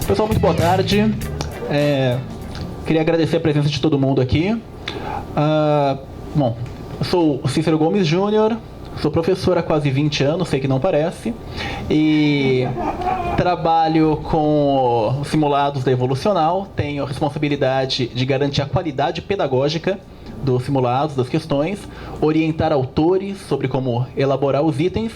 Pessoal, muito boa tarde. Queria agradecer a presença de todo mundo aqui. Bom, eu sou o Cícero Gomes Júnior, sou professor há quase 20 anos, sei que não parece, e trabalho com os simulados da Evolucional, tenho a responsabilidade de garantir a qualidade pedagógica dos simulados, das questões, orientar autores sobre como elaborar os itens,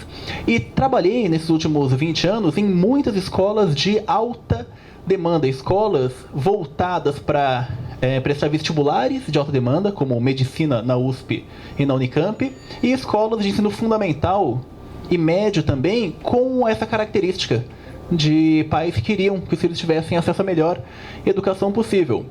e trabalhei nesses últimos 20 anos em muitas escolas de alta demanda, escolas voltadas para prestar vestibulares de alta demanda, como medicina na USP e na Unicamp, e escolas de ensino fundamental e médio também, com essa característica de pais que queriam que os filhos tivessem acesso à melhor educação possível.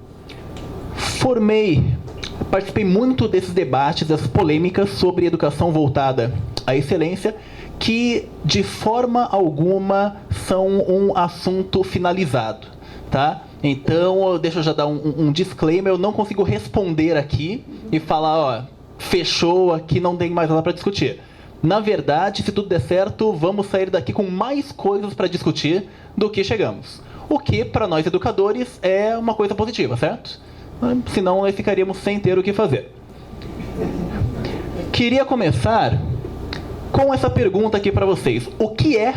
Participei muito desses debates, dessas polêmicas sobre educação voltada à excelência, que de forma alguma são um assunto finalizado, tá? Então, deixa eu já dar um disclaimer, eu não consigo responder aqui e falar, ó, fechou, aqui não tem mais nada para discutir. Na verdade, se tudo der certo, vamos sair daqui com mais coisas para discutir do que chegamos. O que, para nós educadores, é uma coisa positiva, certo? Senão, nós ficaríamos sem ter o que fazer. Queria começar com essa pergunta aqui para vocês. O que é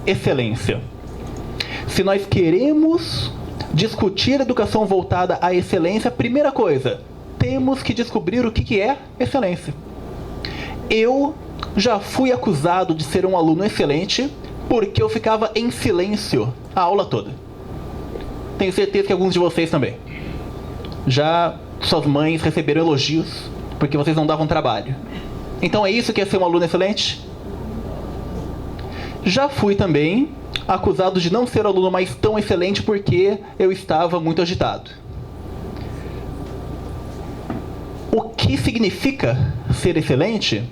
excelência? Se nós queremos discutir educação voltada à excelência, primeira coisa, temos que descobrir o que é excelência. Eu já fui acusado de ser um aluno excelente porque eu ficava em silêncio a aula toda. Tenho certeza que alguns de vocês também. Já suas mães receberam elogios porque vocês não davam trabalho. Então é isso que é ser um aluno excelente? Já fui também acusado de não ser o aluno mais tão excelente porque eu estava muito agitado. O que significa ser excelente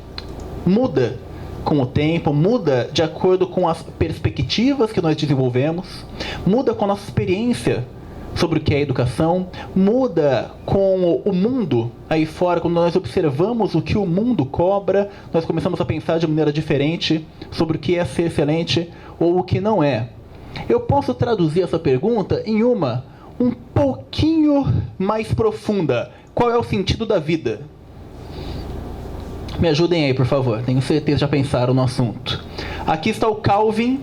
muda com o tempo, muda de acordo com as perspectivas que nós desenvolvemos, muda com a nossa experiência sobre o que é educação, muda com o mundo aí fora. Quando nós observamos o que o mundo cobra, nós começamos a pensar de maneira diferente sobre o que é ser excelente ou o que não é. Eu posso traduzir essa pergunta em um pouquinho mais profunda. Qual é o sentido da vida? Me ajudem aí, por favor. Tenho certeza que já pensaram no assunto. Aqui está o Calvin.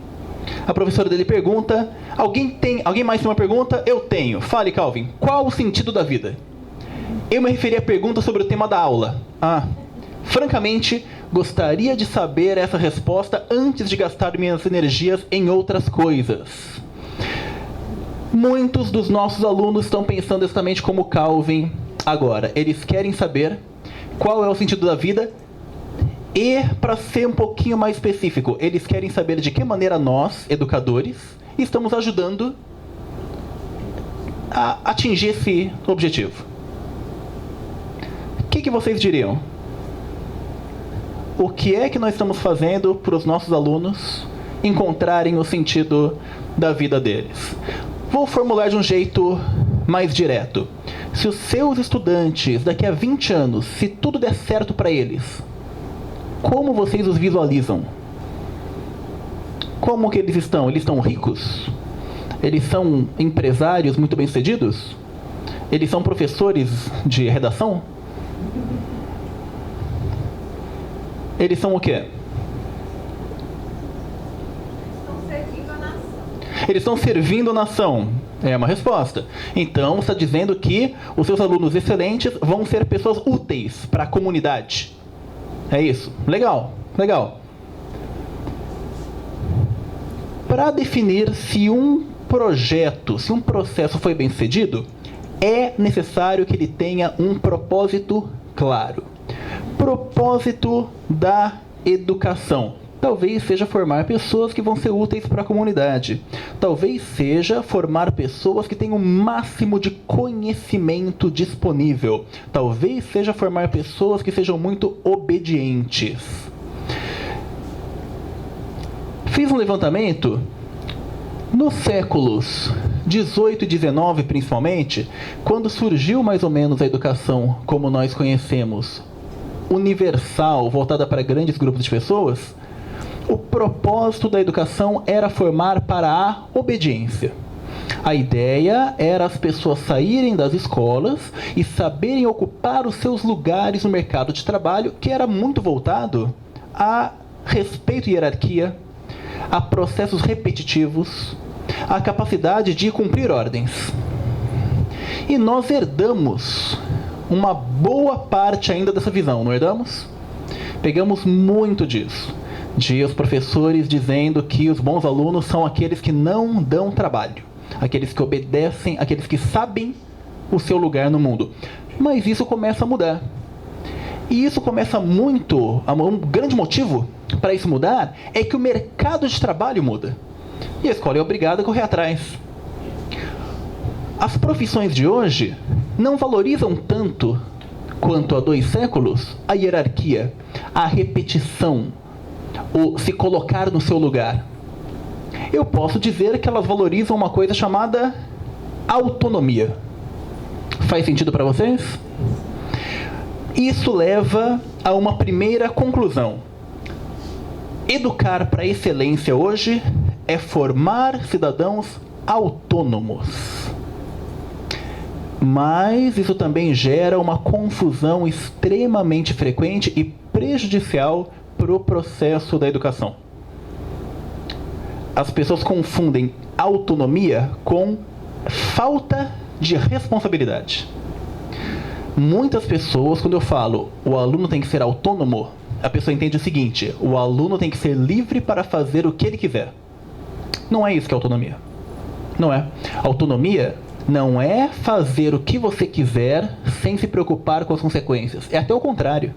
A professora dele pergunta. Alguém mais tem uma pergunta? Eu tenho. Fale, Calvin. Qual o sentido da vida? Eu me referi à pergunta sobre o tema da aula. Francamente, gostaria de saber essa resposta antes de gastar minhas energias em outras coisas. Muitos dos nossos alunos estão pensando exatamente como Calvin agora. Eles querem saber qual é o sentido da vida e, para ser um pouquinho mais específico, eles querem saber de que maneira nós, educadores, estamos ajudando a atingir esse objetivo. O que vocês diriam? O que é que nós estamos fazendo para os nossos alunos encontrarem o sentido da vida deles? Vou formular de um jeito mais direto. Se os seus estudantes, daqui a 20 anos, se tudo der certo para eles, como vocês os visualizam? Como que eles estão? Eles estão ricos? Eles são empresários muito bem-sucedidos? Eles são professores de redação? Eles são o quê? Eles estão servindo a nação. É uma resposta. Então, está dizendo que os seus alunos excelentes vão ser pessoas úteis para a comunidade. É isso. Legal, legal. Para definir se um projeto, se um processo foi bem sucedido, é necessário que ele tenha um propósito claro. Propósito da educação. Talvez seja formar pessoas que vão ser úteis para a comunidade. Talvez seja formar pessoas que tenham o máximo de conhecimento disponível. Talvez seja formar pessoas que sejam muito obedientes. Fiz um levantamento nos séculos 18 e 19, principalmente, quando surgiu mais ou menos a educação como nós conhecemos, universal, voltada para grandes grupos de pessoas. O propósito da educação era formar para a obediência. A ideia era as pessoas saírem das escolas e saberem ocupar os seus lugares no mercado de trabalho, que era muito voltado a respeito e hierarquia, a processos repetitivos, a capacidade de cumprir ordens. E nós herdamos uma boa parte ainda dessa visão, não herdamos? Pegamos muito disso, de os professores dizendo que os bons alunos são aqueles que não dão trabalho, aqueles que obedecem, aqueles que sabem o seu lugar no mundo. Mas isso começa a mudar. E isso começa muito, um grande motivo para isso mudar é que o mercado de trabalho muda. E a escola é obrigada a correr atrás. As profissões de hoje não valorizam tanto quanto há 2 séculos a hierarquia, a repetição, o se colocar no seu lugar. Eu posso dizer que elas valorizam uma coisa chamada autonomia. Faz sentido para vocês? Isso leva a uma primeira conclusão. Educar para a excelência hoje é formar cidadãos autônomos. Mas isso também gera uma confusão extremamente frequente e prejudicial para o processo da educação. As pessoas confundem autonomia com falta de responsabilidade. Muitas pessoas, quando eu falo o aluno tem que ser autônomo, a pessoa entende o seguinte: o aluno tem que ser livre para fazer o que ele quiser. Não é isso que é autonomia. Não é. Autonomia não é fazer o que você quiser sem se preocupar com as consequências. É até o contrário.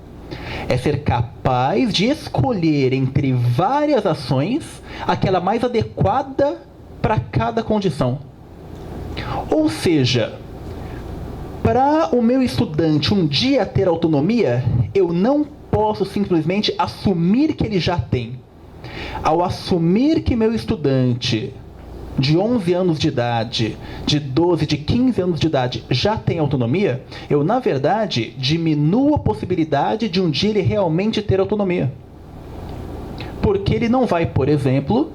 É ser capaz de escolher entre várias ações aquela mais adequada para cada condição. Ou seja, para o meu estudante um dia ter autonomia, eu não posso simplesmente assumir que ele já tem. Ao assumir que meu estudante de 11 anos de idade, de 12, de 15 anos de idade já tem autonomia, eu, na verdade, diminuo a possibilidade de um dia ele realmente ter autonomia. Porque ele não vai, por exemplo,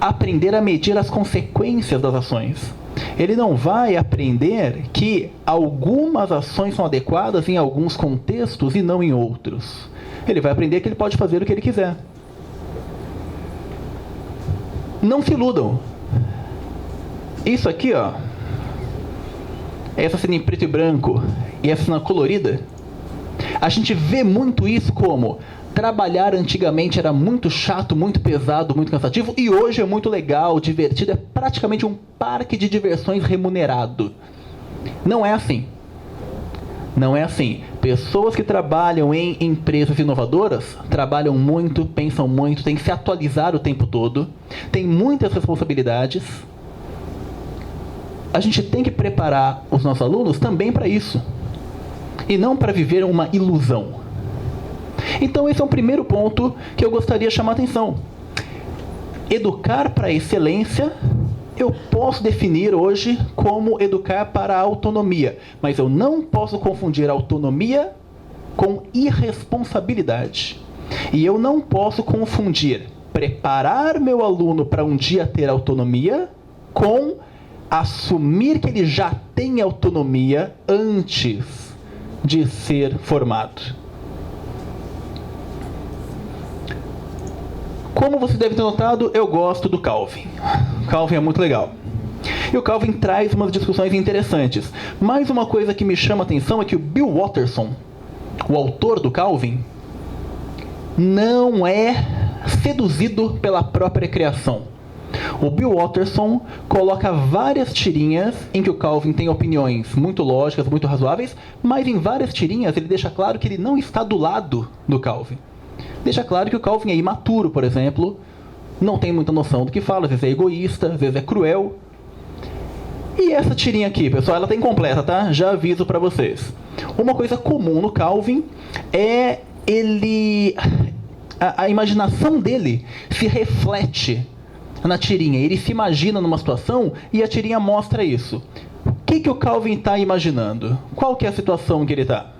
aprender a medir as consequências das ações. Ele não vai aprender que algumas ações são adequadas em alguns contextos e não em outros. Ele vai aprender que ele pode fazer o que ele quiser. Não se iludam. Isso aqui, ó, essa cena em preto e branco e essa cena colorida, a gente vê muito isso como trabalhar antigamente era muito chato, muito pesado, muito cansativo, e hoje é muito legal, divertido, é praticamente um parque de diversões remunerado. Não é assim. Não é assim. Pessoas que trabalham em empresas inovadoras trabalham muito, pensam muito, têm que se atualizar o tempo todo, têm muitas responsabilidades. A gente tem que preparar os nossos alunos também para isso, e não para viver uma ilusão. Então esse é o primeiro ponto que eu gostaria de chamar a atenção. Educar para a excelência, eu posso definir hoje como educar para a autonomia, mas eu não posso confundir autonomia com irresponsabilidade. E eu não posso confundir preparar meu aluno para um dia ter autonomia com assumir que ele já tem autonomia antes de ser formado. Como você deve ter notado, eu gosto do Calvin. Calvin é muito legal. E o Calvin traz umas discussões interessantes. Mas uma coisa que me chama a atenção é que o Bill Watterson, o autor do Calvin, não é seduzido pela própria criação. O Bill Watterson coloca várias tirinhas em que o Calvin tem opiniões muito lógicas, muito razoáveis, mas em várias tirinhas ele deixa claro que ele não está do lado do Calvin. Deixa claro que o Calvin é imaturo, por exemplo, não tem muita noção do que fala, às vezes é egoísta, às vezes é cruel. E essa tirinha aqui, pessoal, ela tá incompleta, tá? Já aviso para vocês. Uma coisa comum no Calvin é a imaginação dele se reflete na tirinha. Ele se imagina numa situação e a tirinha mostra isso. O que o Calvin está imaginando? Qual que é a situação que ele está?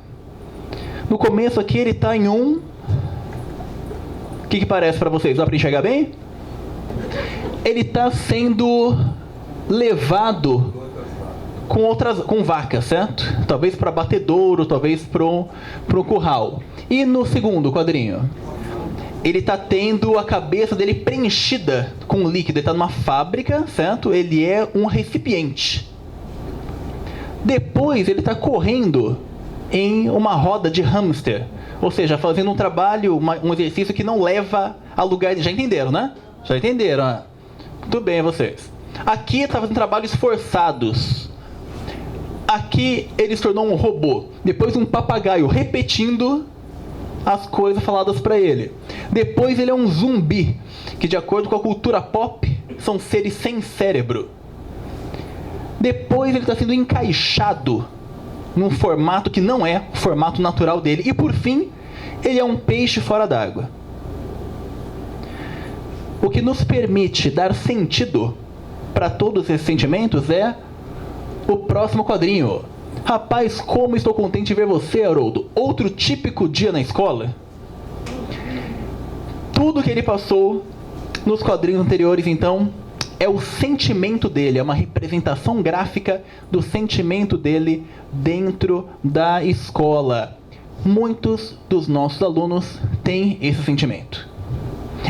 No começo aqui ele está em um... O que parece para vocês? Dá para enxergar bem? Ele está sendo levado com vacas, certo? Talvez para batedouro, talvez para o curral. E no segundo quadrinho, ele está tendo a cabeça dele preenchida com líquido. Ele está numa fábrica, certo? Ele é um recipiente. Depois ele está correndo em uma roda de hamster. Ou seja, fazendo um trabalho, um exercício que não leva a lugar... Já entenderam, né? Já entenderam, né? Muito bem, vocês. Aqui está fazendo trabalhos forçados. Aqui ele se tornou um robô. Depois um papagaio repetindo as coisas faladas para ele. Depois ele é um zumbi, que de acordo com a cultura pop, são seres sem cérebro. Depois ele está sendo encaixado num formato que não é o formato natural dele. E por fim, ele é um peixe fora d'água. O que nos permite dar sentido para todos esses sentimentos é o próximo quadrinho. Rapaz, como estou contente de ver você, Haroldo. Outro típico dia na escola. Tudo que ele passou nos quadrinhos anteriores, então, é o sentimento dele. É uma representação gráfica do sentimento dele dentro da escola. Muitos dos nossos alunos têm esse sentimento.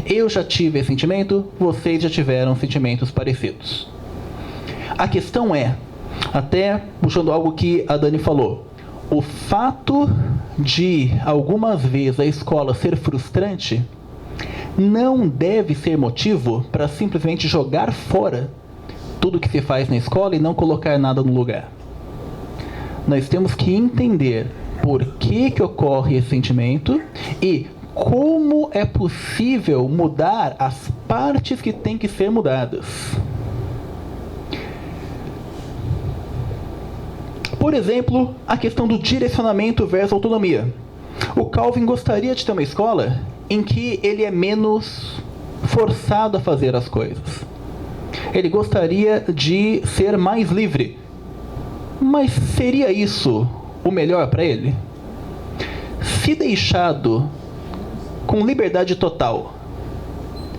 Eu já tive esse sentimento, vocês já tiveram sentimentos parecidos. A questão é, até puxando algo que a Dani falou, o fato de algumas vezes a escola ser frustrante não deve ser motivo para simplesmente jogar fora tudo que se faz na escola e não colocar nada no lugar. Nós temos que entender por que ocorre esse sentimento e como é possível mudar as partes que têm que ser mudadas. Por exemplo, a questão do direcionamento versus autonomia. O Calvin gostaria de ter uma escola em que ele é menos forçado a fazer as coisas. Ele gostaria de ser mais livre. Mas seria isso o melhor para ele? Se deixado com liberdade total,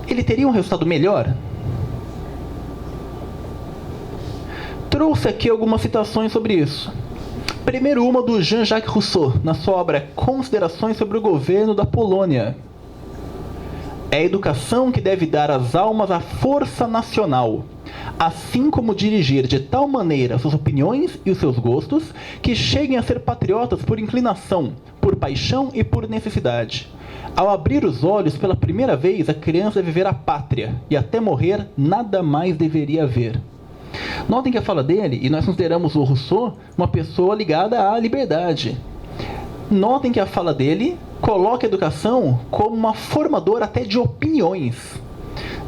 ele teria um resultado melhor? Trouxe aqui algumas citações sobre isso. Primeiro, uma do Jean-Jacques Rousseau, na sua obra Considerações sobre o Governo da Polônia. É a educação que deve dar às almas a força nacional, assim como dirigir de tal maneira suas opiniões e os seus gostos, que cheguem a ser patriotas por inclinação, por paixão e por necessidade. Ao abrir os olhos pela primeira vez, a criança deve ver a pátria, e até morrer nada mais deveria haver. Notem que a fala dele, e nós consideramos o Rousseau uma pessoa ligada à liberdade. Notem que a fala dele coloca a educação como uma formadora até de opiniões.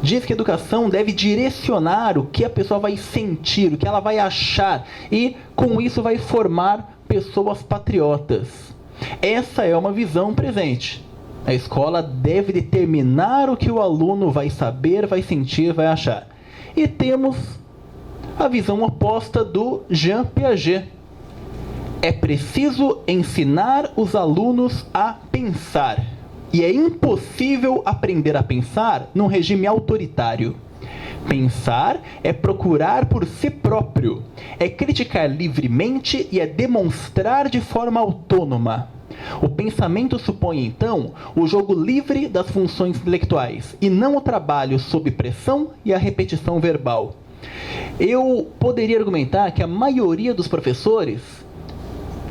Diz que a educação deve direcionar o que a pessoa vai sentir, o que ela vai achar, e com isso vai formar pessoas patriotas. Essa é uma visão presente. A escola deve determinar o que o aluno vai saber, vai sentir, vai achar. E temos a visão oposta do Jean Piaget. É preciso ensinar os alunos a pensar. E é impossível aprender a pensar num regime autoritário. Pensar é procurar por si próprio, é criticar livremente e é demonstrar de forma autônoma. O pensamento supõe, então, o jogo livre das funções intelectuais, e não o trabalho sob pressão e a repetição verbal. Eu poderia argumentar que a maioria dos professores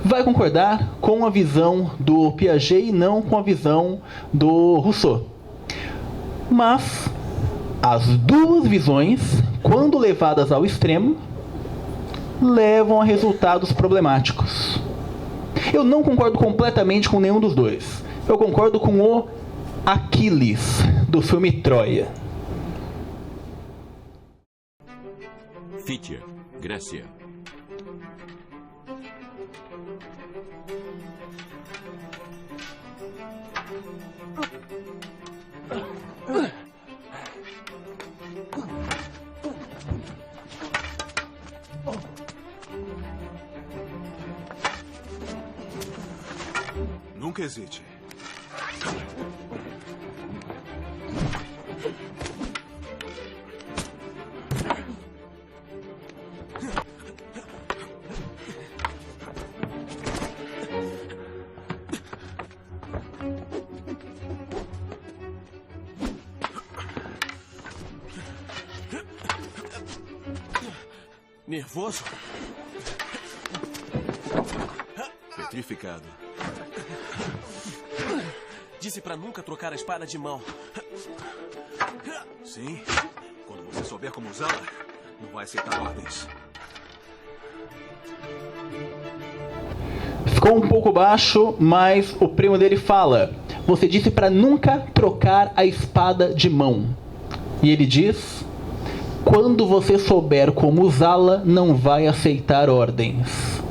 vai concordar com a visão do Piaget e não com a visão do Rousseau. Mas as duas visões, quando levadas ao extremo, levam a resultados problemáticos. Eu não concordo completamente com nenhum dos dois. Eu concordo com o Aquiles, do filme Troia. Fítia, Grécia. Nunca hesite. nervoso. Petrificado. Disse pra nunca trocar a espada de mão. Sim. Quando você souber como usá-la, não vai aceitar ordens. Ficou um pouco baixo, mas o primo dele fala: você disse para nunca trocar a espada de mão. E ele diz: quando você souber como usá-la, não vai aceitar ordens.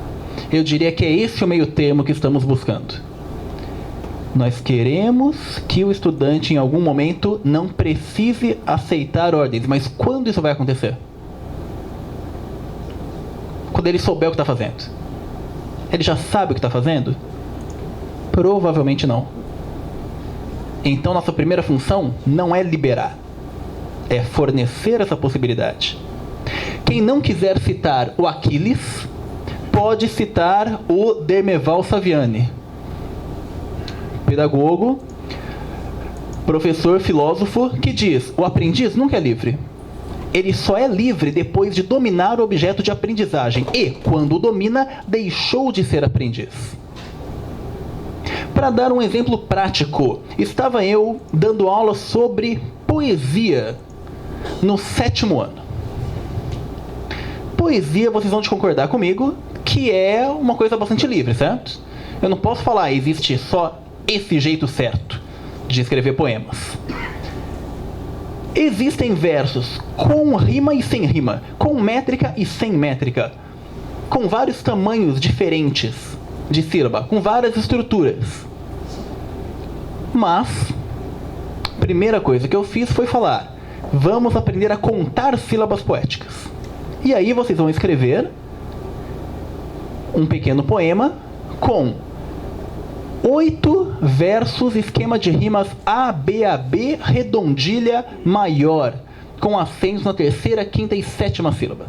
Eu diria que é esse o meio termo que estamos buscando. Nós queremos que o estudante em algum momento não precise aceitar ordens, mas quando isso vai acontecer? Quando ele souber o que está fazendo. Ele já sabe o que está fazendo? Provavelmente não. Então nossa primeira função não é liberar, é fornecer essa possibilidade. Quem não quiser citar o Aquiles, pode citar o Dermeval Saviani, pedagogo, professor, filósofo, que diz: o aprendiz nunca é livre. Ele só é livre depois de dominar o objeto de aprendizagem e, quando o domina, deixou de ser aprendiz. Para dar um exemplo prático, estava eu dando aula sobre poesia no 7º ano. Poesia, vocês vão concordar comigo, que é uma coisa bastante livre, certo? Eu não posso falar, existe só esse jeito certo de escrever poemas. Existem versos com rima e sem rima, com métrica e sem métrica, com vários tamanhos diferentes de sílaba, com várias estruturas. Mas, a primeira coisa que eu fiz foi falar: vamos aprender a contar sílabas poéticas. E aí vocês vão escrever um pequeno poema com 8 versos, esquema de rimas A, B, A, B, redondilha maior, com acentos na 3ª, 5ª e 7ª sílaba.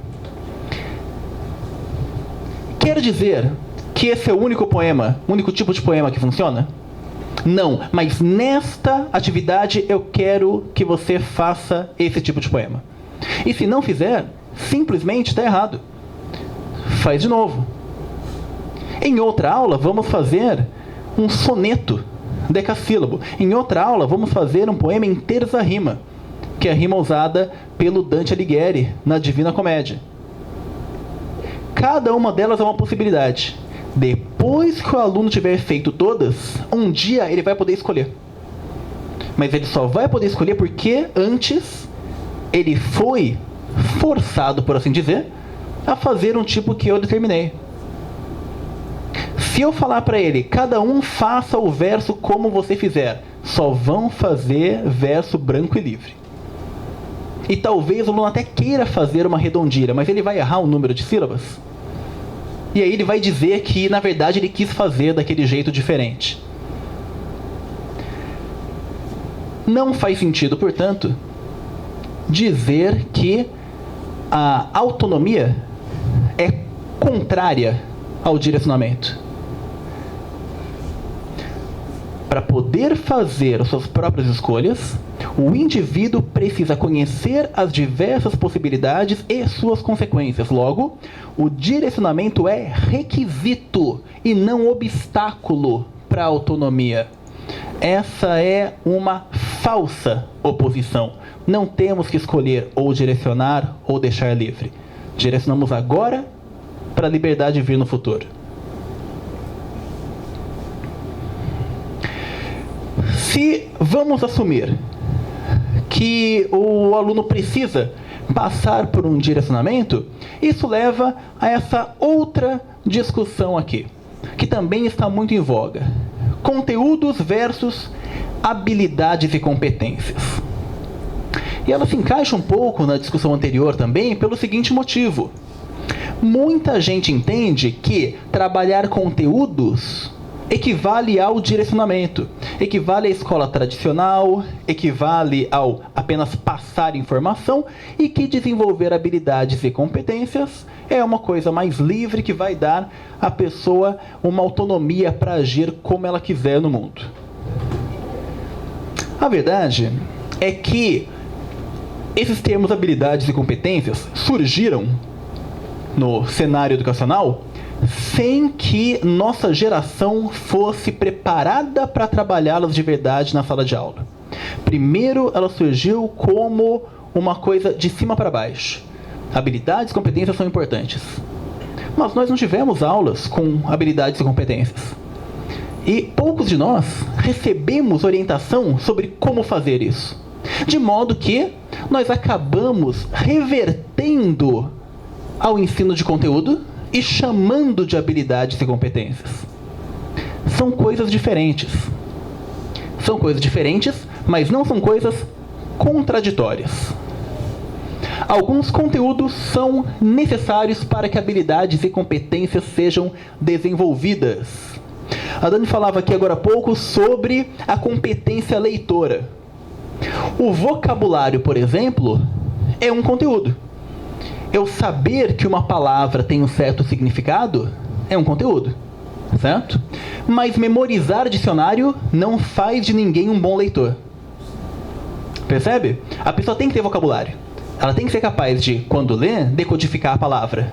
Quer dizer que esse é o único poema, o único tipo de poema que funciona? Não, mas nesta atividade eu quero que você faça esse tipo de poema. E se não fizer, simplesmente está errado. Faz de novo. Em outra aula, vamos fazer um soneto decassílabo. Em outra aula, vamos fazer um poema em terça rima, que é a rima usada pelo Dante Alighieri na Divina Comédia. Cada uma delas é uma possibilidade. Depois que o aluno tiver feito todas, um dia ele vai poder escolher. Mas ele só vai poder escolher porque antes ele foi forçado, por assim dizer, a fazer um tipo que eu determinei. Se eu falar para ele: cada um faça o verso como você fizer, só vão fazer verso branco e livre. E talvez o aluno até queira fazer uma redondilha, mas ele vai errar o número de sílabas. E aí ele vai dizer que, na verdade, ele quis fazer daquele jeito diferente. Não faz sentido, portanto, dizer que a autonomia é contrária ao direcionamento. Para poder fazer as suas próprias escolhas, o indivíduo precisa conhecer as diversas possibilidades e suas consequências. Logo, o direcionamento é requisito e não obstáculo para a autonomia. Essa é uma falsa oposição. Não temos que escolher ou direcionar ou deixar livre. Direcionamos agora para a liberdade vir no futuro. Se vamos assumir que o aluno precisa passar por um direcionamento, isso leva a essa outra discussão aqui, que também está muito em voga: conteúdos versus habilidades e competências. E ela se encaixa um pouco na discussão anterior também pelo seguinte motivo: muita gente entende que trabalhar conteúdos equivale ao direcionamento, equivale à escola tradicional, equivale ao apenas passar informação, e que desenvolver habilidades e competências é uma coisa mais livre que vai dar à pessoa uma autonomia para agir como ela quiser no mundo. A verdade é que esses termos habilidades e competências surgiram no cenário educacional sem que nossa geração fosse preparada para trabalhá-las de verdade na sala de aula. Primeiro, ela surgiu como uma coisa de cima para baixo. Habilidades e competências são importantes. Mas nós não tivemos aulas com habilidades e competências. E poucos de nós recebemos orientação sobre como fazer isso. De modo que nós acabamos revertendo ao ensino de conteúdo e chamando de habilidades e competências. São coisas diferentes. São coisas diferentes, mas não são coisas contraditórias. Alguns conteúdos são necessários para que habilidades e competências sejam desenvolvidas. A Dani falava aqui agora há pouco sobre a competência leitora. O vocabulário, por exemplo, é um conteúdo. Eu saber que uma palavra tem um certo significado é um conteúdo, certo? Mas memorizar dicionário não faz de ninguém um bom leitor. Percebe? A pessoa tem que ter vocabulário. Ela tem que ser capaz de, quando lê, decodificar a palavra.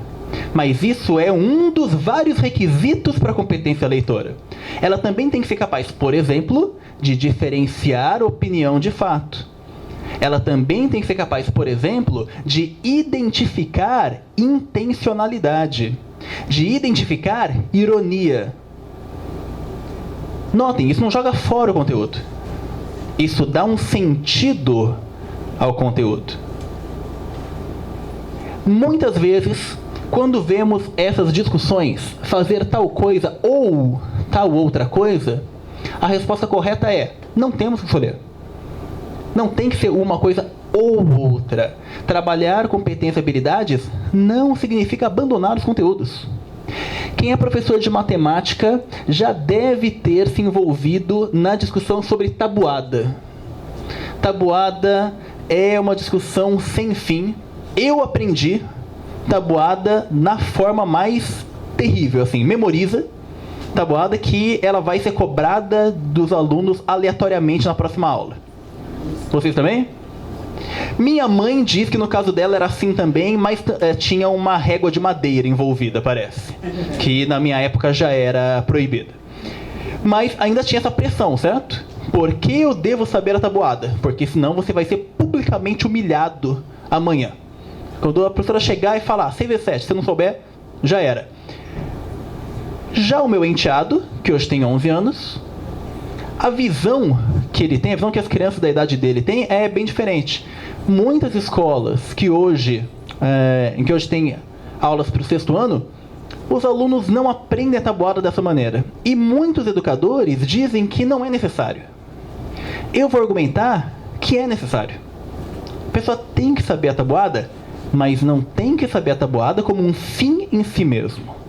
Mas isso é um dos vários requisitos para a competência leitora. Ela também tem que ser capaz, por exemplo, de diferenciar opinião de fato. Ela também tem que ser capaz, por exemplo, de identificar intencionalidade, de identificar ironia. Notem, isso não joga fora o conteúdo. Isso dá um sentido ao conteúdo. Muitas vezes, quando vemos essas discussões, fazer tal coisa ou tal outra coisa, a resposta correta é: não temos que escolher. Não tem que ser uma coisa ou outra. Trabalhar competências e habilidades não significa abandonar os conteúdos. Quem é professor de matemática já deve ter se envolvido na discussão sobre tabuada. Tabuada é uma discussão sem fim. Eu aprendi tabuada na forma mais terrível, assim, memoriza tabuada que ela vai ser cobrada dos alunos aleatoriamente na próxima aula. Vocês também? Minha mãe diz que no caso dela era assim também, mas tinha uma régua de madeira envolvida, parece. Que na minha época já era proibida. Mas ainda tinha essa pressão, certo? Por que eu devo saber a tabuada? Porque senão você vai ser publicamente humilhado amanhã. Quando a professora chegar e falar 6 vezes 7, se você não souber, já era. Já o meu enteado, que hoje tem 11 anos, a visão que ele tem, a visão que as crianças da idade dele têm é bem diferente. Muitas escolas que hoje, em que hoje tem aulas para o 6º ano, os alunos não aprendem a tabuada dessa maneira. E muitos educadores dizem que não é necessário. Eu vou argumentar que é necessário. A pessoa tem que saber a tabuada, mas não tem que saber a tabuada como um fim em si mesmo.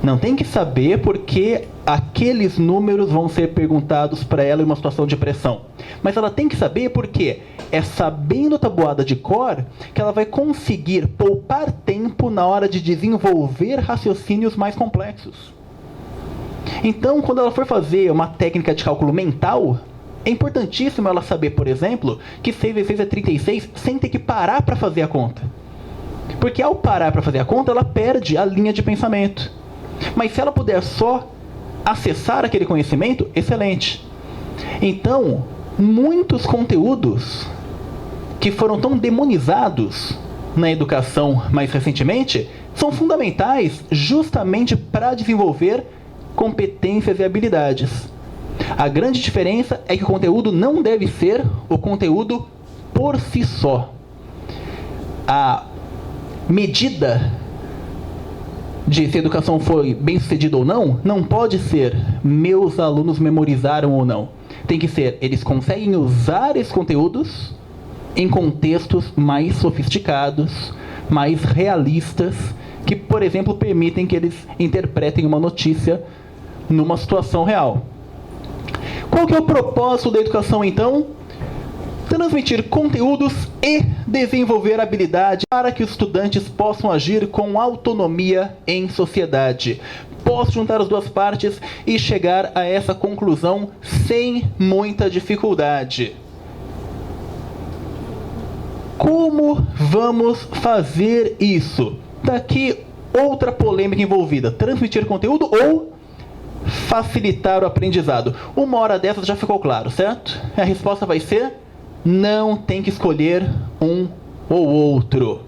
Não tem que saber porque aqueles números vão ser perguntados para ela em uma situação de pressão. Mas ela tem que saber porque é sabendo a tabuada de cor que ela vai conseguir poupar tempo na hora de desenvolver raciocínios mais complexos. Então, quando ela for fazer uma técnica de cálculo mental, é importantíssimo ela saber, por exemplo, que 6 vezes 6 é 36 sem ter que parar para fazer a conta. Porque ao parar para fazer a conta, ela perde a linha de pensamento. Mas se ela puder só acessar aquele conhecimento, excelente. Então, muitos conteúdos que foram tão demonizados na educação mais recentemente são fundamentais justamente para desenvolver competências e habilidades. A grande diferença é que o conteúdo não deve ser o conteúdo por si só. A medida de se a educação foi bem sucedida ou não, não pode ser meus alunos memorizaram ou não. Tem que ser, eles conseguem usar esses conteúdos em contextos mais sofisticados, mais realistas, que, por exemplo, permitem que eles interpretem uma notícia numa situação real. Qual que é o propósito da educação, então? Transmitir conteúdos e desenvolver habilidade para que os estudantes possam agir com autonomia em sociedade. Posso juntar as duas partes e chegar a essa conclusão sem muita dificuldade. Como vamos fazer isso? Daqui outra polêmica envolvida: transmitir conteúdo ou facilitar o aprendizado? Uma hora dessas já ficou claro, certo? A resposta vai ser: não tem que escolher um ou outro.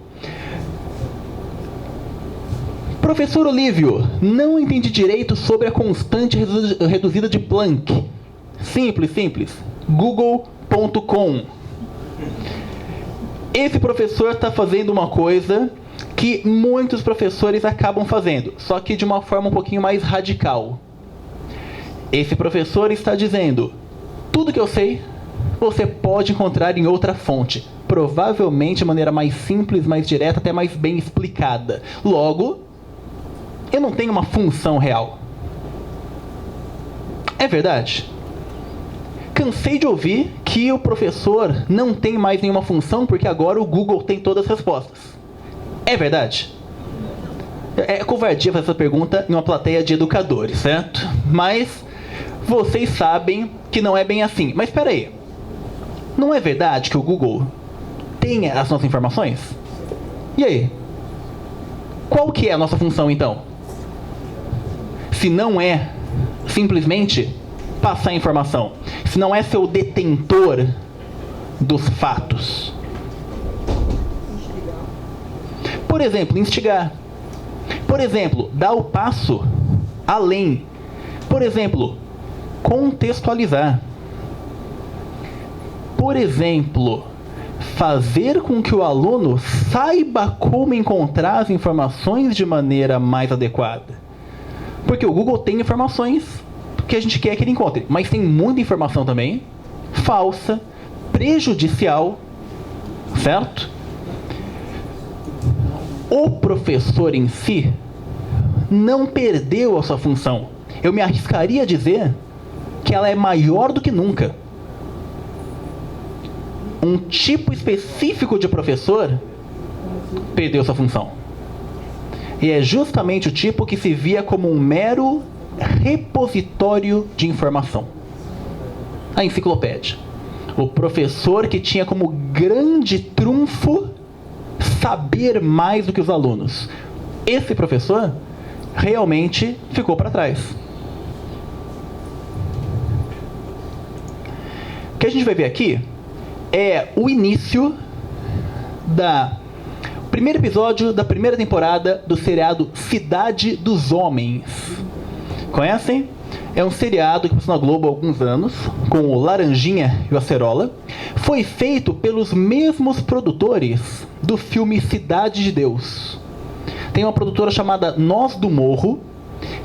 Professor Olívio, não entendi direito sobre a constante reduzida de Planck. Simples. Google.com. Esse professor está fazendo uma coisa que muitos professores acabam fazendo, só que de uma forma um pouquinho mais radical. Esse professor está dizendo: tudo que eu sei, você pode encontrar em outra fonte. Provavelmente de maneira mais simples, mais direta, até mais bem explicada. Logo, eu não tenho uma função real. É verdade? Cansei de ouvir que o professor não tem mais nenhuma função porque agora o Google tem todas as respostas. É verdade? É covardia fazer essa pergunta em uma plateia de educadores, certo? Mas vocês sabem que não é bem assim. Mas espera aí. Não é verdade que o Google tem as nossas informações? E aí? Qual que é a nossa função então? Se não é simplesmente passar informação, se não é ser o detentor dos fatos. Por exemplo, instigar. Por exemplo, dar o passo além. Por exemplo, contextualizar. Por exemplo, fazer com que o aluno saiba como encontrar as informações de maneira mais adequada. Porque o Google tem informações que a gente quer que ele encontre, mas tem muita informação também falsa, prejudicial, certo? O professor em si não perdeu a sua função. Eu me arriscaria a dizer que ela é maior do que nunca. Um tipo específico de professor perdeu sua função. E é justamente o tipo que se via como um mero repositório de informação. A enciclopédia. O professor que tinha como grande trunfo saber mais do que os alunos. Esse professor realmente ficou para trás. O que a gente vai ver aqui é o início da primeiro episódio da primeira temporada do seriado Cidade dos Homens. Conhecem? É um seriado que passou na Globo há alguns anos, com o Laranjinha e o Acerola. Foi feito pelos mesmos produtores do filme Cidade de Deus. Tem uma produtora chamada Nós do Morro,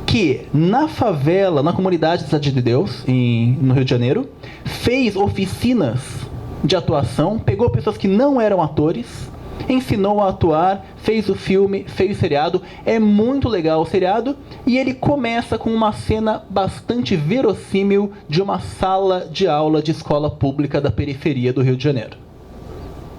que na favela, na comunidade de Cidade de Deus, no Rio de Janeiro, fez oficinas de atuação, pegou pessoas que não eram atores, ensinou a atuar, fez o filme, fez o seriado. É muito legal o seriado, e ele começa com uma cena bastante verossímil de uma sala de aula de escola pública da periferia do Rio de Janeiro.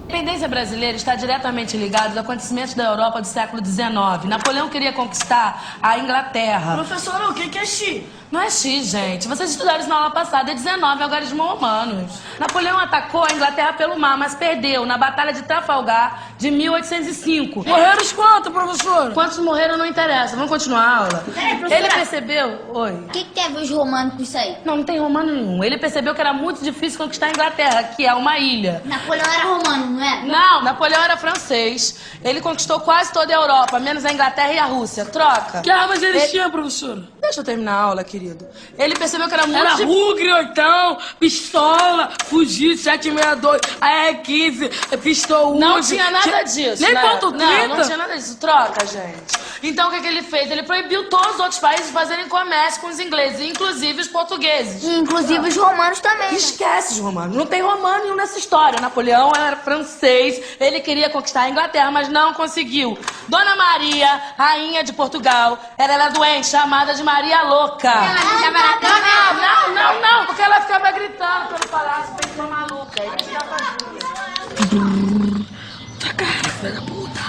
A independência brasileira está diretamente ligada aos acontecimentos da Europa do século XIX. Napoleão queria conquistar a Inglaterra. Professora, o que é X? Não é X, gente. Vocês estudaram isso na aula passada, é 19 algarismos romanos. Napoleão atacou a Inglaterra pelo mar, mas perdeu na Batalha de Trafalgar de 1805. Morreram os quantos, professora? Quantos morreram não interessa. Vamos continuar a aula. Peraí, professora. Ele percebeu... Oi. O que tem a ver os romanos com isso aí? Não tem romano nenhum. Ele percebeu que era muito difícil conquistar a Inglaterra, que é uma ilha. Napoleão era romano, não é? Não, Napoleão era francês. Ele conquistou quase toda a Europa, menos a Inglaterra e a Rússia. Troca. Que armas eles tinham, professora? Deixa eu terminar a aula, querido. Ele percebeu que era muito Era difícil. Rugre, oitão, pistola, fugir, 762, AR-15, pistol Não Uzi. tinha nada disso, Nem né? ponto 30? Não tinha nada disso. Troca, gente. Então, o que ele fez? Ele proibiu todos os outros países de fazerem comércio com os ingleses, inclusive os portugueses. E inclusive os romanos também. né? Esquece os romanos. Não tem romano nenhum nessa história. Napoleão era francês. Ele queria conquistar a Inglaterra, mas não conseguiu. Dona Maria, rainha de Portugal, ela era doente, chamada de Maria Louca. Não, porque ela ficava gritando pelo palácio, feito uma maluca. Aí ele ficava junto. Tá cara, filha da puta.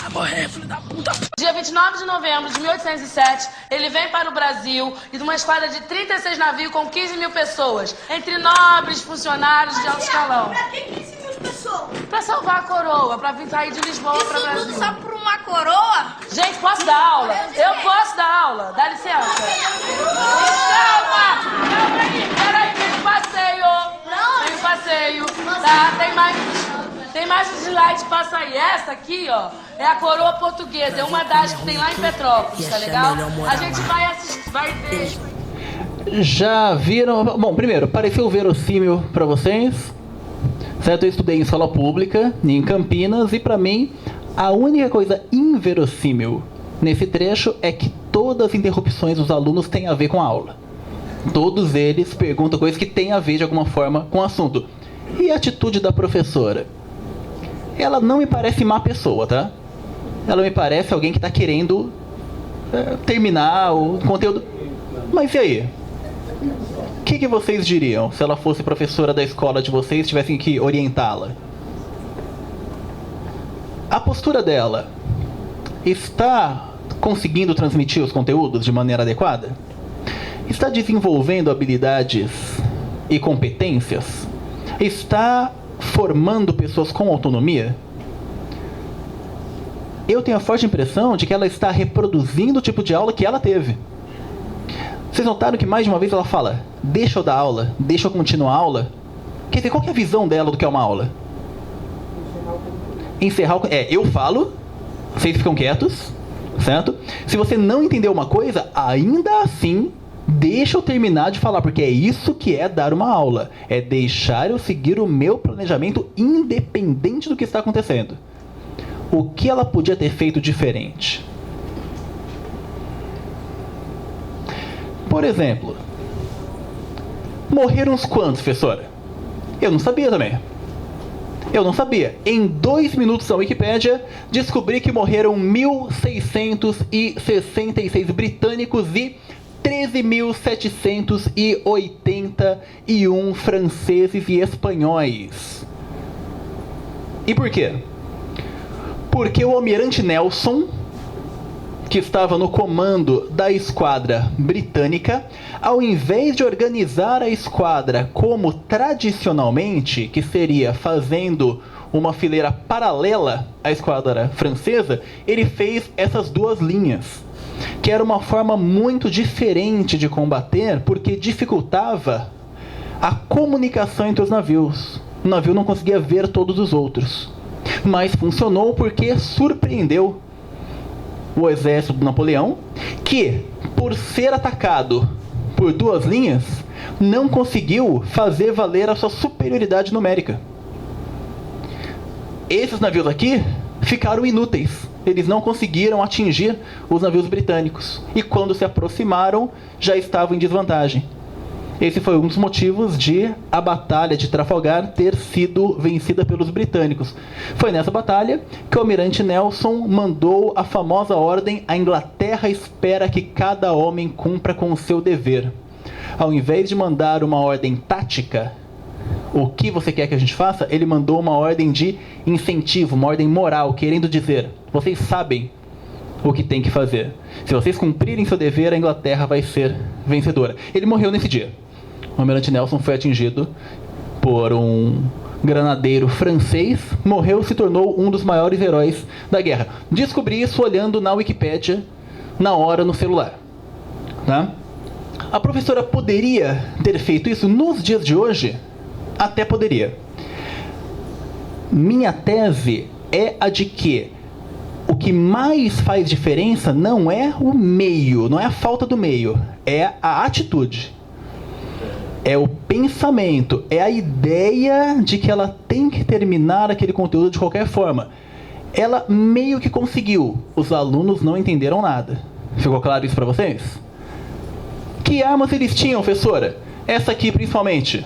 Vai morrer, filho da puta. Dia 29 29 de novembro de 1807, ele vem para o Brasil e de uma esquadra de 36 navios com 15 mil pessoas, entre nobres, funcionários de alto escalão. Pra que 15 mil pessoas? Pra salvar a coroa, pra vir sair de Lisboa para o Brasil. Tudo só por uma coroa? Gente, posso dar aula? Eu posso dar aula. Dá licença. Calma aí. Peraí, tem um passeio. Tem um passeio. Tá, tem mais um slide, passa aí. Essa aqui, ó, é a coroa portuguesa. É uma das que tem lá em Petrópolis, tá legal? A gente vai assistir, vai ver. Já viram... Bom, primeiro, pareceu verossímil pra vocês? Certo? Eu estudei em escola pública, em Campinas, e pra mim, a única coisa inverossímil nesse trecho é que todas as interrupções dos alunos têm a ver com a aula. Todos eles perguntam coisas que têm a ver de alguma forma com o assunto. E a atitude da professora? Ela não me parece má pessoa, tá? Ela me parece alguém que está querendo terminar o conteúdo. Mas e aí? O que vocês diriam se ela fosse professora da escola de vocês e tivessem que orientá-la? A postura dela está conseguindo transmitir os conteúdos de maneira adequada? Está desenvolvendo habilidades e competências? Está formando pessoas com autonomia? Eu tenho a forte impressão de que ela está reproduzindo o tipo de aula que ela teve. Vocês notaram que mais de uma vez ela fala: deixa eu dar aula, deixa eu continuar a aula? Quer dizer, qual que é a visão dela do que é uma aula? Encerrar o... eu falo, vocês ficam quietos, certo? Se você não entendeu uma coisa, ainda assim, deixa eu terminar de falar, porque é isso que é dar uma aula. É deixar eu seguir o meu planejamento independente do que está acontecendo. O que ela podia ter feito diferente? Por exemplo, morreram uns quantos, professora? Eu não sabia também. Eu não sabia. Em 2 minutos na Wikipédia, descobri que morreram 1.666 britânicos e 13.781 franceses e espanhóis. E por quê? Porque o almirante Nelson, que estava no comando da esquadra britânica, ao invés de organizar a esquadra como tradicionalmente, que seria fazendo uma fileira paralela à esquadra francesa, ele fez essas 2 linhas, que era uma forma muito diferente de combater, porque dificultava a comunicação entre os navios. O navio não conseguia ver todos os outros, mas funcionou porque surpreendeu o exército do Napoleão, que, por ser atacado por 2 linhas, não conseguiu fazer valer a sua superioridade numérica. Esses navios aqui ficaram inúteis. Eles não conseguiram atingir os navios britânicos. E quando se aproximaram, já estavam em desvantagem. Esse foi um dos motivos de a Batalha de Trafalgar ter sido vencida pelos britânicos. Foi nessa batalha que o almirante Nelson mandou a famosa ordem: a Inglaterra espera que cada homem cumpra com o seu dever. Ao invés de mandar uma ordem tática, o que você quer que a gente faça, ele mandou uma ordem de incentivo, uma ordem moral, querendo dizer: vocês sabem o que tem que fazer. Se vocês cumprirem seu dever, a Inglaterra vai ser vencedora. Ele morreu nesse dia. O almirante Nelson foi atingido por um granadeiro francês, morreu e se tornou um dos maiores heróis da guerra. Descobri isso olhando na Wikipédia, na hora, no celular. Tá? A professora poderia ter feito isso nos dias de hoje? Até poderia. Minha tese é a de que o que mais faz diferença não é o meio, não é a falta do meio, é a atitude. É o pensamento, é a ideia de que ela tem que terminar aquele conteúdo de qualquer forma. Ela meio que conseguiu, os alunos não entenderam nada. Ficou claro isso para vocês? Que armas eles tinham, professora? Essa aqui principalmente.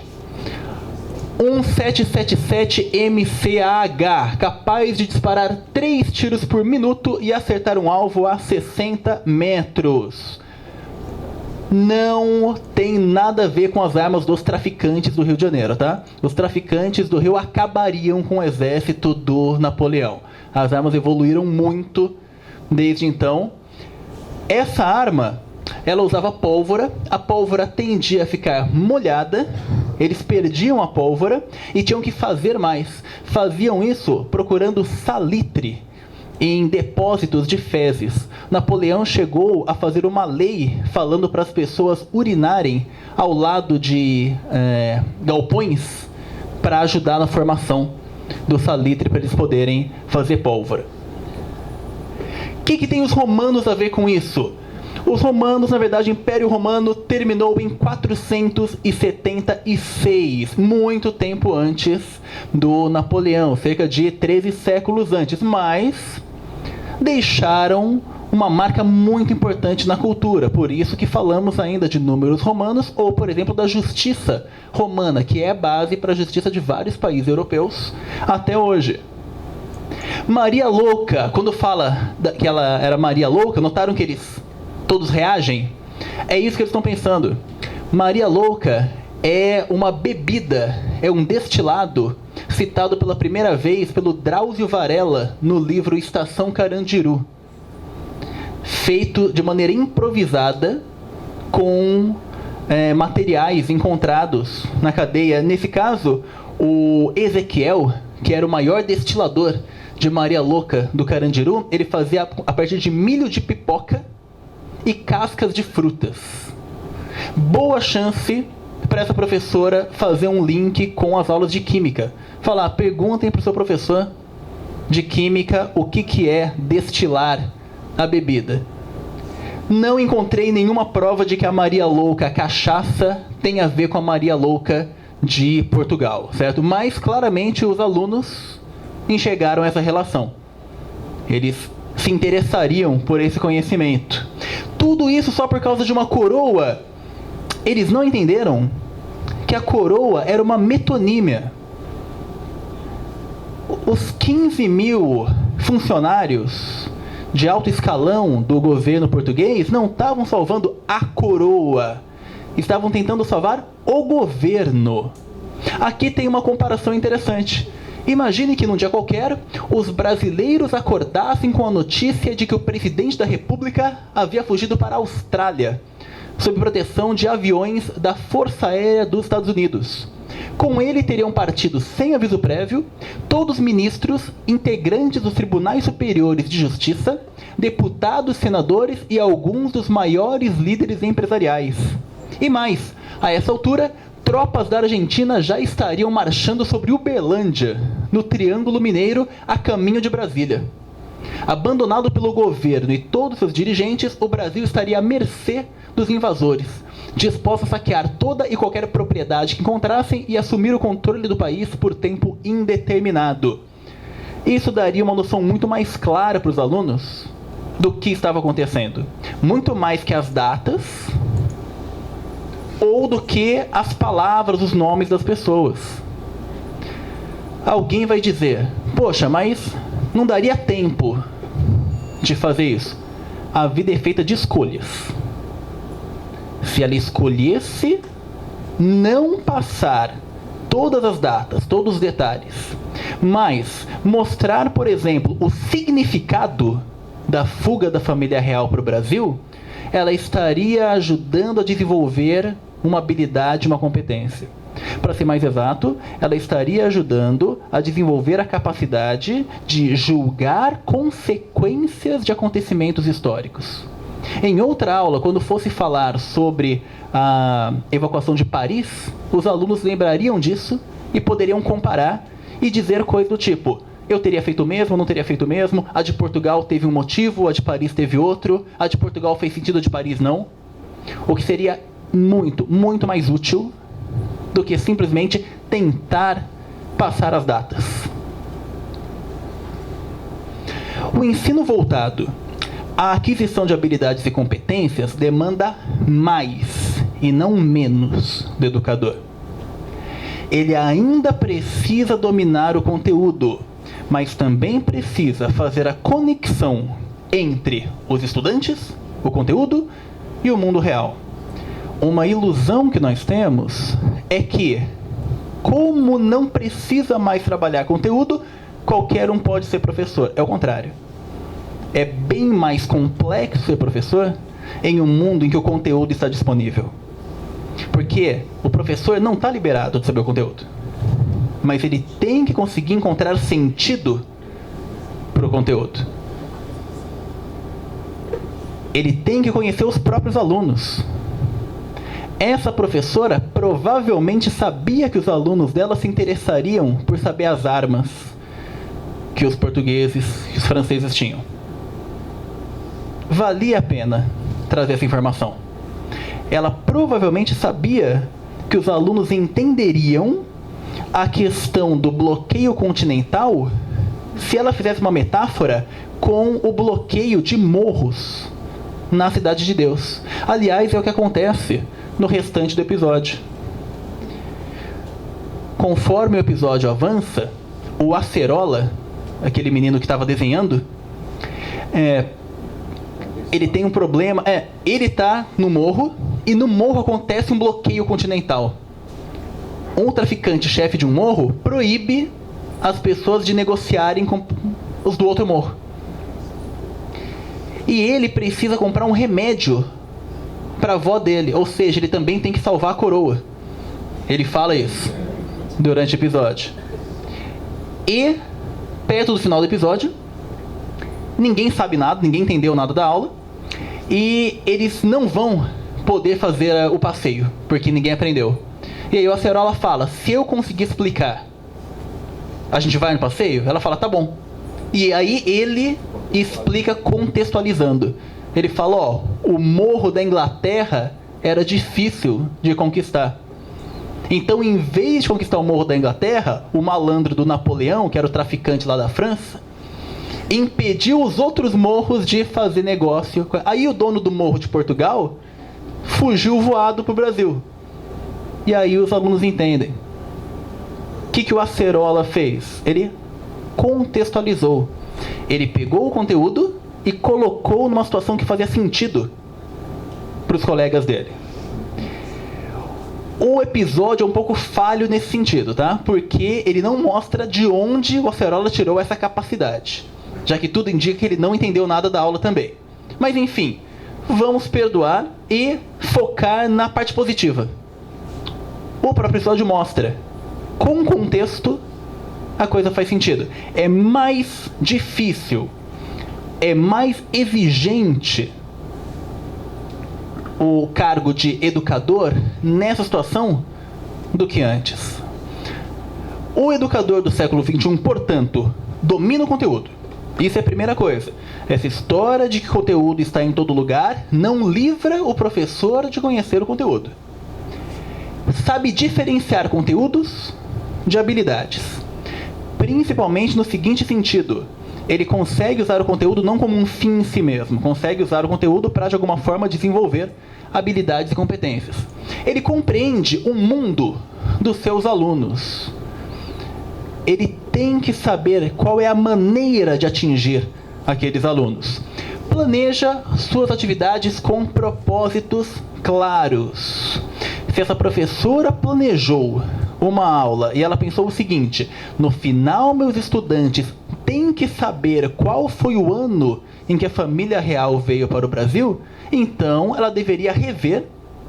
777 MCAH, capaz de disparar 3 tiros por minuto e acertar um alvo a 60 metros. Não tem nada a ver com as armas dos traficantes do Rio de Janeiro, tá? Os traficantes do Rio acabariam com o exército do Napoleão. As armas evoluíram muito desde então. Essa arma, ela usava pólvora, a pólvora tendia a ficar molhada, eles perdiam a pólvora e tinham que fazer mais. Faziam isso procurando salitre em depósitos de fezes. Napoleão chegou a fazer uma lei falando para as pessoas urinarem ao lado de galpões para ajudar na formação do salitre para eles poderem fazer pólvora. O que tem os romanos a ver com isso? Os romanos, na verdade, o Império Romano terminou em 476, muito tempo antes do Napoleão, cerca de 13 séculos antes, mas deixaram uma marca muito importante na cultura, por isso que falamos ainda de números romanos, ou, por exemplo, da justiça romana, que é a base para a justiça de vários países europeus até hoje. Maria Louca, quando fala que ela era Maria Louca, notaram que eles todos reagem? É isso que eles estão pensando. Maria Louca é uma bebida, é um destilado citado pela primeira vez pelo Drauzio Varela no livro Estação Carandiru, feito de maneira improvisada com materiais encontrados na cadeia. Nesse caso, o Ezequiel, que era o maior destilador de Maria Louca do Carandiru, ele fazia a partir de milho de pipoca e cascas de frutas. Boa chance para essa professora fazer um link com as aulas de química. Falar, perguntem para o seu professor de química o que é destilar a bebida. Não encontrei nenhuma prova de que a Maria Louca, a cachaça, tem a ver com a Maria Louca de Portugal, certo? Mas claramente os alunos enxergaram essa relação. Eles se interessariam por esse conhecimento. Tudo isso só por causa de uma coroa. Eles não entenderam que a coroa era uma metonímia. Os 15 mil funcionários de alto escalão do governo português não estavam salvando a coroa, estavam tentando salvar o governo. Aqui tem uma comparação interessante. Imagine que num dia qualquer, os brasileiros acordassem com a notícia de que o presidente da República havia fugido para a Austrália, sob proteção de aviões da Força Aérea dos Estados Unidos. Com ele teriam partido sem aviso prévio todos os ministros, integrantes dos tribunais superiores de justiça, deputados, senadores e alguns dos maiores líderes empresariais. E mais, a essa altura, tropas da Argentina já estariam marchando sobre Uberlândia, no Triângulo Mineiro, a caminho de Brasília. Abandonado pelo governo e todos seus dirigentes, o Brasil estaria à mercê dos invasores, disposto a saquear toda e qualquer propriedade que encontrassem e assumir o controle do país por tempo indeterminado. Isso daria uma noção muito mais clara para os alunos do que estava acontecendo. Muito mais que as datas ou do que as palavras, os nomes das pessoas. Alguém vai dizer, poxa, mas não daria tempo de fazer isso. A vida é feita de escolhas. Se ela escolhesse não passar todas as datas, todos os detalhes, mas mostrar, por exemplo, o significado da fuga da família real para o Brasil, ela estaria ajudando a desenvolver uma habilidade, uma competência. Para ser mais exato, ela estaria ajudando a desenvolver a capacidade de julgar consequências de acontecimentos históricos. Em outra aula, quando fosse falar sobre a evacuação de Paris, os alunos lembrariam disso e poderiam comparar e dizer coisas do tipo, eu teria feito o mesmo, não teria feito o mesmo, a de Portugal teve um motivo, a de Paris teve outro, a de Portugal fez sentido, a de Paris não. O que seria muito, muito mais útil do que simplesmente tentar passar as datas. O ensino voltado à aquisição de habilidades e competências demanda mais e não menos do educador. Ele ainda precisa dominar o conteúdo, mas também precisa fazer a conexão entre os estudantes, o conteúdo e o mundo real. Uma ilusão que nós temos é que, como não precisa mais trabalhar conteúdo, qualquer um pode ser professor. É o contrário. é bem mais complexo ser professor em um mundo em que o conteúdo está disponível. Porque o professor não está liberado de saber o conteúdo, mas ele tem que conseguir encontrar sentido para o conteúdo. Ele tem que conhecer os próprios alunos. Essa professora provavelmente sabia que os alunos dela se interessariam por saber as armas que os portugueses e os franceses tinham. Valia a pena trazer essa informação. Ela provavelmente sabia que os alunos entenderiam a questão do bloqueio continental se ela fizesse uma metáfora com o bloqueio de morros na Cidade de Deus. Aliás, é o que acontece no restante do episódio. Conforme o episódio avança, o Acerola, aquele menino que estava desenhando, ele tem um problema. Ele está no morro, e no morro acontece um bloqueio continental. Um traficante chefe de um morro proíbe as pessoas de negociarem com os do outro morro. E ele precisa comprar um remédio para a avó dele, ou seja, ele também tem que salvar a coroa. Ele fala isso durante o episódio. E, perto do final do episódio, ninguém sabe nada, ninguém entendeu nada da aula, e eles não vão poder fazer o passeio, porque ninguém aprendeu. E aí o Acerola fala, se eu conseguir explicar, a gente vai no passeio? Ela fala, tá bom. E aí ele explica contextualizando. Ele fala, o morro da Inglaterra era difícil de conquistar. Então, em vez de conquistar o morro da Inglaterra, o malandro do Napoleão, que era o traficante lá da França, impediu os outros morros de fazer negócio. Aí o dono do morro de Portugal fugiu voado para o Brasil. E aí os alunos entendem. O que o Acerola fez? Ele contextualizou. Ele pegou o conteúdo e colocou numa situação que fazia sentido para os colegas dele. O episódio é um pouco falho nesse sentido, tá? Porque ele não mostra de onde o Acerola tirou essa capacidade, já que tudo indica que ele não entendeu nada da aula também. Mas enfim, vamos perdoar e focar na parte positiva. O próprio episódio mostra, com contexto, a coisa faz sentido. É mais difícil, é mais exigente o cargo de educador nessa situação do que antes. O educador do século XXI, portanto, domina o conteúdo. Isso é a primeira coisa. Essa história de que o conteúdo está em todo lugar não livra o professor de conhecer o conteúdo. Sabe diferenciar conteúdos de habilidades. Principalmente no seguinte sentido: ele consegue usar o conteúdo não como um fim em si mesmo, consegue usar o conteúdo para de alguma forma desenvolver habilidades e competências. Ele compreende o mundo dos seus alunos. Ele tem que saber qual é a maneira de atingir aqueles alunos. Planeja suas atividades com propósitos claros. Se essa professora planejou uma aula e ela pensou o seguinte: no final meus estudantes têm que saber qual foi o ano em que a família real veio para o Brasil, então ela deveria rever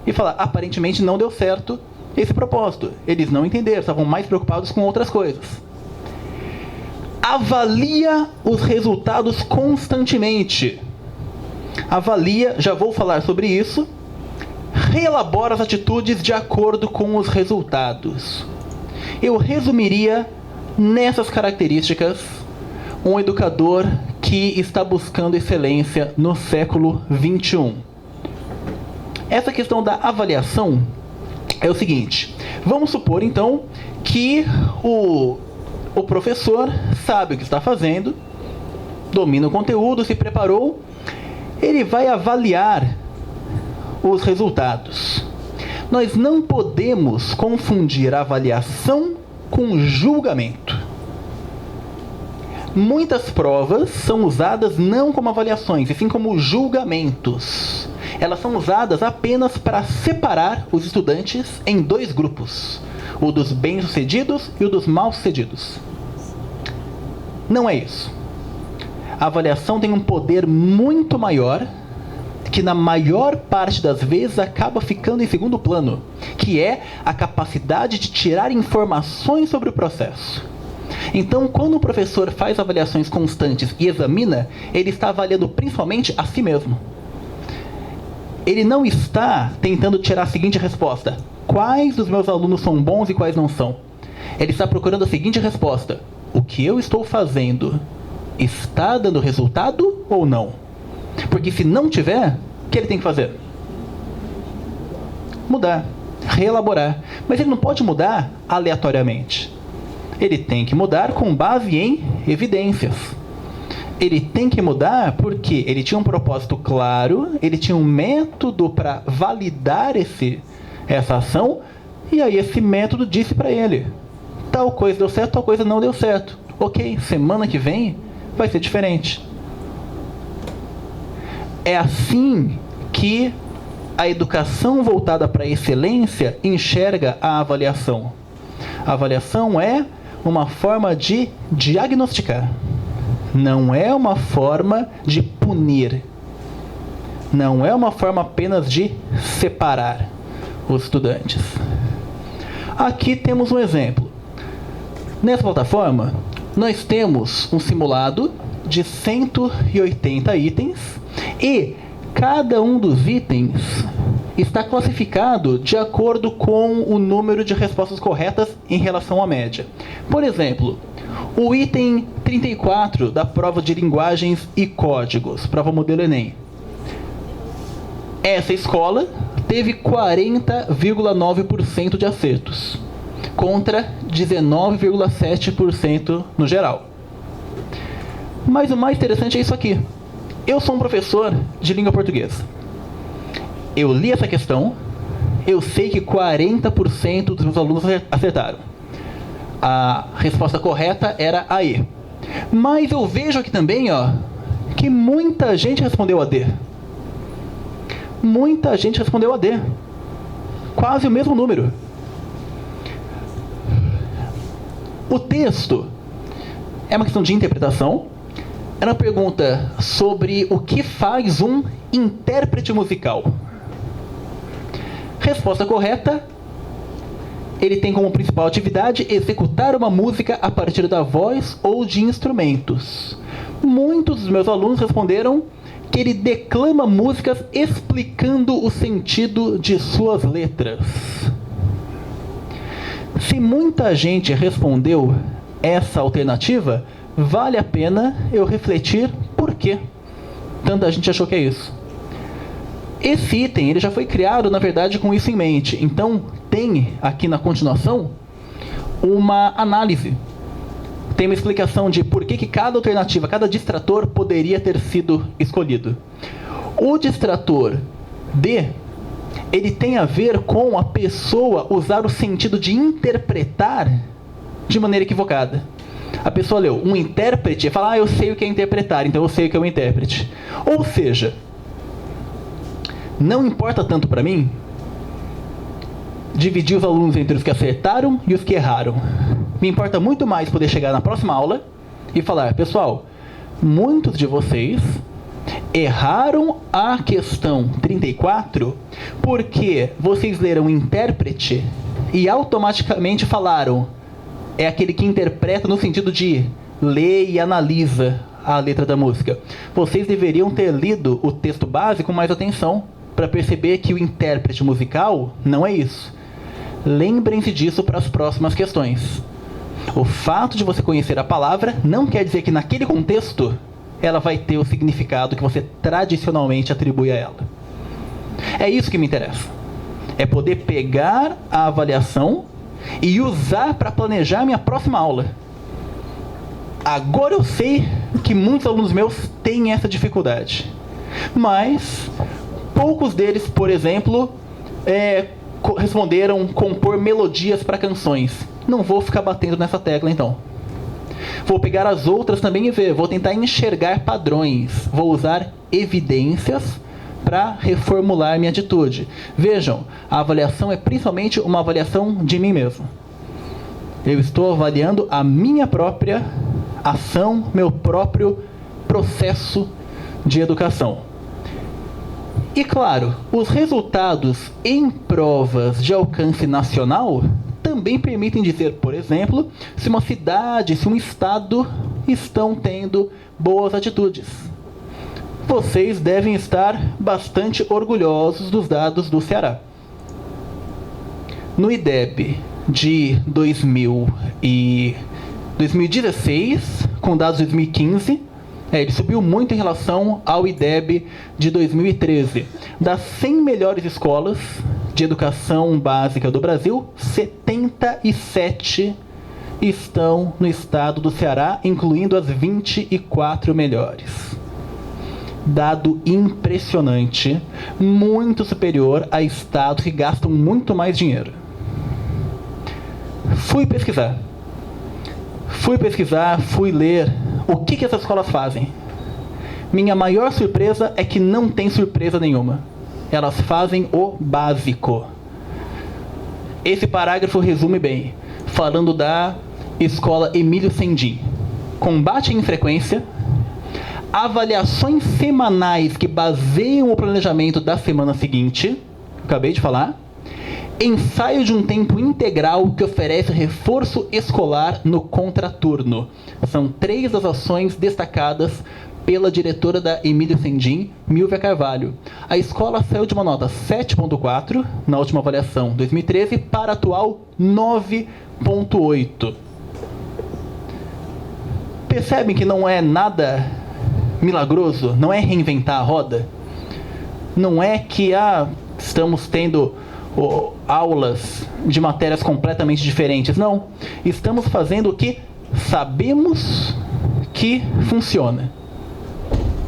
e falar, aparentemente não deu certo esse propósito. Eles não entenderam, estavam mais preocupados com outras coisas. Avalia os resultados constantemente. Avalia, já vou falar sobre isso. Reelabora as atitudes de acordo com os resultados. Eu resumiria nessas características um educador que está buscando excelência no século XXI. Essa questão da avaliação é o seguinte: vamos supor então que o professor sabe o que está fazendo, domina o conteúdo, se preparou, ele vai avaliar os resultados. Nós não podemos confundir avaliação com julgamento. Muitas provas são usadas não como avaliações, e sim como julgamentos. Elas são usadas apenas para separar os estudantes em dois grupos: o dos bem-sucedidos e o dos mal-sucedidos. Não é isso. A avaliação tem um poder muito maior, que na maior parte das vezes acaba ficando em segundo plano, que é a capacidade de tirar informações sobre o processo. Então, quando o professor faz avaliações constantes e examina, ele está avaliando principalmente a si mesmo. Ele não está tentando tirar a seguinte resposta: quais dos meus alunos são bons e quais não são? Ele está procurando a seguinte resposta: o que eu estou fazendo está dando resultado ou não? Porque se não tiver, o que ele tem que fazer? Mudar, reelaborar. Mas ele não pode mudar aleatoriamente. Ele tem que mudar com base em evidências. Ele tem que mudar porque ele tinha um propósito claro, ele tinha um método para validar essa ação, e aí esse método disse para ele: tal coisa deu certo, tal coisa não deu certo. Ok, semana que vem vai ser diferente. É assim que a educação voltada para a excelência enxerga a avaliação. A avaliação é uma forma de diagnosticar. Não é uma forma de punir. Não é uma forma apenas de separar os estudantes. Aqui temos um exemplo. Nessa plataforma, nós temos um simulado de 180 itens e cada um dos itens está classificado de acordo com o número de respostas corretas em relação à média. Por exemplo, o item 34 da prova de linguagens e códigos, prova modelo Enem. Essa escola teve 40,9% de acertos, contra 19,7% no geral. Mas o mais interessante é isso aqui. Eu sou um professor de língua portuguesa. Eu li essa questão, eu sei que 40% dos meus alunos acertaram. A resposta correta era a E. Mas eu vejo aqui também, que muita gente respondeu a D. Muita gente respondeu a D. Quase o mesmo número. O texto é uma questão de interpretação. Era uma pergunta sobre o que faz um intérprete musical. Resposta correta: ele tem como principal atividade executar uma música a partir da voz ou de instrumentos. Muitos dos meus alunos responderam que ele declama músicas explicando o sentido de suas letras. Se muita gente respondeu essa alternativa, vale a pena eu refletir por que tanta gente achou que é isso. Esse item ele já foi criado, na verdade, com isso em mente. Então, tem aqui na continuação uma análise. Tem uma explicação de por que cada alternativa, cada distrator poderia ter sido escolhido. O distrator D, ele tem a ver com a pessoa usar o sentido de interpretar de maneira equivocada. A pessoa leu um intérprete e fala: eu sei o que é interpretar, então eu sei o que é um intérprete. Ou seja, não importa tanto para mim dividir os alunos entre os que acertaram e os que erraram. Me importa muito mais poder chegar na próxima aula e falar: pessoal, muitos de vocês erraram a questão 34 porque vocês leram intérprete e automaticamente falaram: é aquele que interpreta no sentido de lê e analisa a letra da música. Vocês deveriam ter lido o texto base com mais atenção para perceber que o intérprete musical não é isso. Lembrem-se disso para as próximas questões. O fato de você conhecer a palavra não quer dizer que naquele contexto ela vai ter o significado que você tradicionalmente atribui a ela. É isso que me interessa. É poder pegar a avaliação e usar para planejar minha próxima aula. Agora eu sei que muitos alunos meus têm essa dificuldade. Mas poucos deles, por exemplo, responderam compor melodias para canções. Não vou ficar batendo nessa tecla então. Vou pegar as outras também e ver. Vou tentar enxergar padrões. Vou usar evidências para reformular minha atitude. Vejam, a avaliação é principalmente uma avaliação de mim mesmo. Eu estou avaliando a minha própria ação, meu próprio processo de educação. E claro, os resultados em provas de alcance nacional também permitem dizer, por exemplo, se uma cidade, se um estado estão tendo boas atitudes. Vocês devem estar bastante orgulhosos dos dados do Ceará. No IDEB de 2016, com dados de 2015, ele subiu muito em relação ao IDEB de 2013. Das 100 melhores escolas de educação básica do Brasil, 77 estão no estado do Ceará, incluindo as 24 melhores. Dado impressionante, muito superior a estados que gastam muito mais dinheiro. Fui pesquisar, fui ler o que essas escolas fazem. Minha maior surpresa é que não tem surpresa nenhuma. Elas fazem o básico. Esse parágrafo resume bem, falando da escola Emílio Sendin. Combate à infrequência, avaliações semanais que baseiam o planejamento da semana seguinte, acabei de falar, ensaio de um tempo integral que oferece reforço escolar no contraturno. São 3 das ações destacadas pela diretora da Emílio Sendin, Milvia Carvalho. A escola saiu de uma nota 7.4 na última avaliação 2013 para a atual 9.8. Percebem que não é nada milagroso? Não é reinventar a roda? Não é que estamos tendo aulas de matérias completamente diferentes. Não. Estamos fazendo o que sabemos que funciona.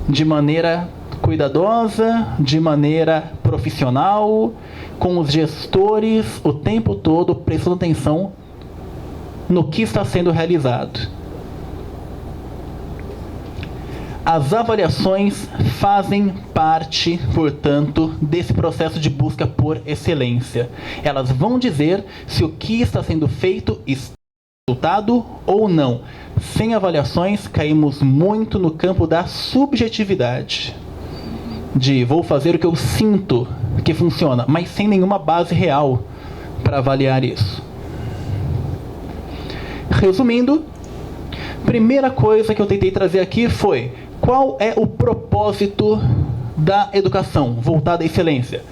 De maneira cuidadosa, de maneira profissional, com os gestores o tempo todo prestando atenção no que está sendo realizado. As avaliações fazem parte, portanto, desse processo de busca por excelência. Elas vão dizer se o que está sendo feito está resultado ou não. Sem avaliações, caímos muito no campo da subjetividade. De vou fazer o que eu sinto que funciona, mas sem nenhuma base real para avaliar isso. Resumindo, primeira coisa que eu tentei trazer aqui foi: qual é o propósito da educação voltada à excelência?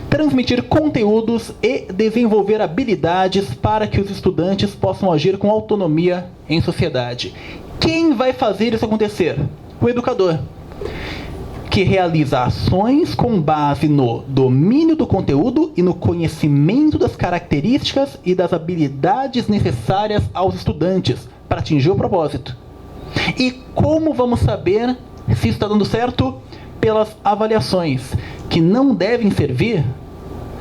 Transmitir conteúdos e desenvolver habilidades para que os estudantes possam agir com autonomia em sociedade. Quem vai fazer isso acontecer? O educador, que realiza ações com base no domínio do conteúdo e no conhecimento das características e das habilidades necessárias aos estudantes para atingir o propósito. E como vamos saber se está dando certo? Pelas avaliações, que não devem servir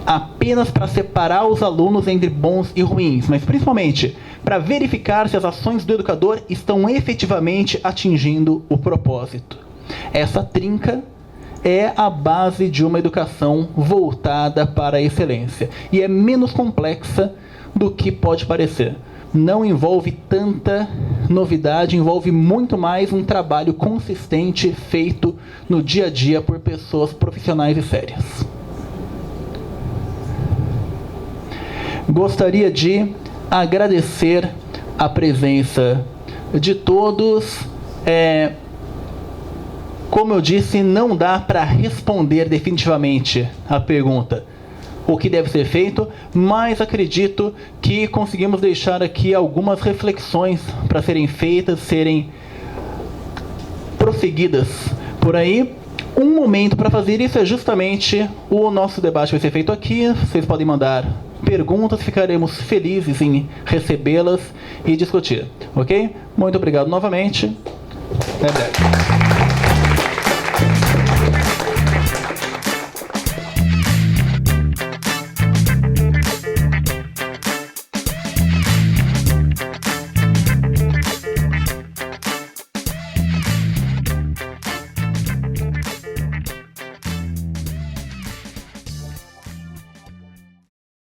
apenas para separar os alunos entre bons e ruins, mas principalmente para verificar se as ações do educador estão efetivamente atingindo o propósito. Essa trinca é a base de uma educação voltada para a excelência e é menos complexa do que pode parecer. Não envolve tanta novidade, envolve muito mais um trabalho consistente feito no dia a dia por pessoas profissionais e sérias. Gostaria de agradecer a presença de todos. Como eu disse, não dá para responder definitivamente a pergunta o que deve ser feito, mas acredito que conseguimos deixar aqui algumas reflexões para serem feitas, serem prosseguidas por aí. Um momento para fazer isso é justamente o nosso debate vai ser feito aqui. Vocês podem mandar perguntas, ficaremos felizes em recebê-las e discutir, ok? Muito obrigado novamente. Até breve.